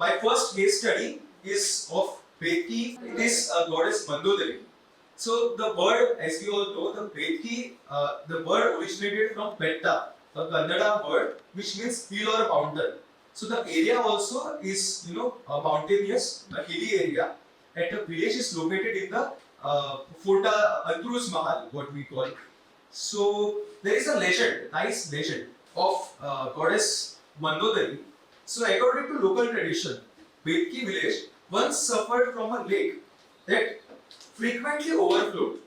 My first case study is of Betki. It is a goddess Mandodari. So the word, as we all know, the Betki, the word originated from Betta, a Kannada word which means hill or a mountain. So the area also is, a mountainous, a hilly area, and the village is located in the Fota Andrus Mahal, what we call. So there is a legend, nice legend of goddess Mandodari. So according to local tradition, Betki village once suffered from a lake that frequently overflowed,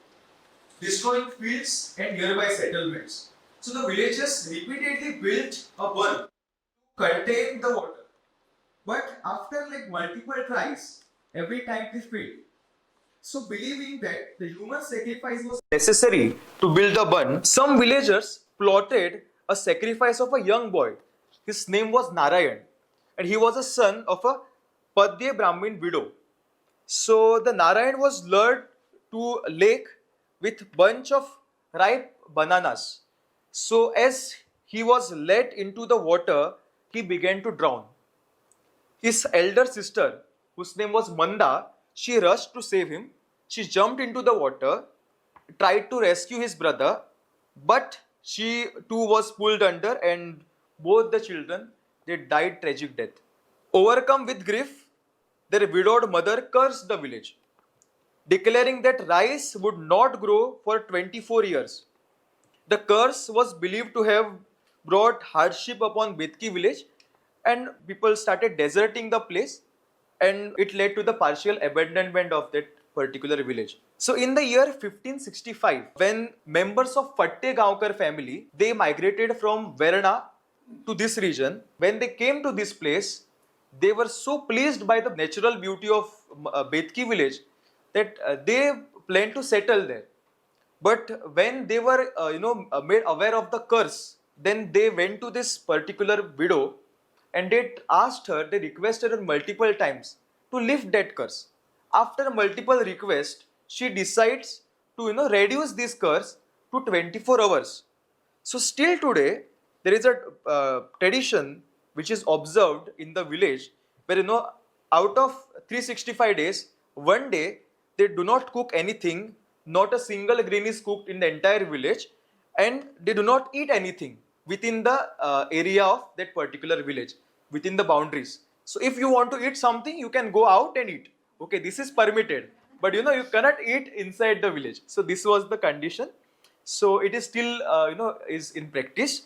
destroying fields and nearby settlements. So the villagers repeatedly built a burn to contain the water. But after multiple tries, every time they failed. So believing that the human sacrifice was necessary to build the bun, some villagers plotted a sacrifice of a young boy. His name was Narayan, and he was a son of a Padya Brahmin widow. So the Narayan was lured to a lake with bunch of ripe bananas. So as he was led into the water, he began to drown. His elder sister, whose name was Manda, she rushed to save him. She jumped into the water, tried to rescue his brother, but she too was pulled under, and both the children they died tragic death. Overcome with grief, their widowed mother cursed the village, declaring that rice would not grow for 24 years. The curse was believed to have brought hardship upon Betki village, and people started deserting the place, and it led to the partial abandonment of that particular village. So in the year 1565, when members of Fatte Gaonkar family, they migrated from Verna to this region, when they came to this place, they were so pleased by the natural beauty of Betki village that they planned to settle there. But when they were, made aware of the curse, then they went to this particular widow and they asked her, they requested her multiple times to lift that curse. After multiple requests, she decides to, reduce this curse to 24 hours. So still today, there is a tradition which is observed in the village where, out of 365 days, one day they do not cook anything, not a single grain is cooked in the entire village, and they do not eat anything within the area of that particular village, within the boundaries. So if you want to eat something, you can go out and eat. Okay, this is permitted, but you cannot eat inside the village. So this was the condition. So it is still, is in practice.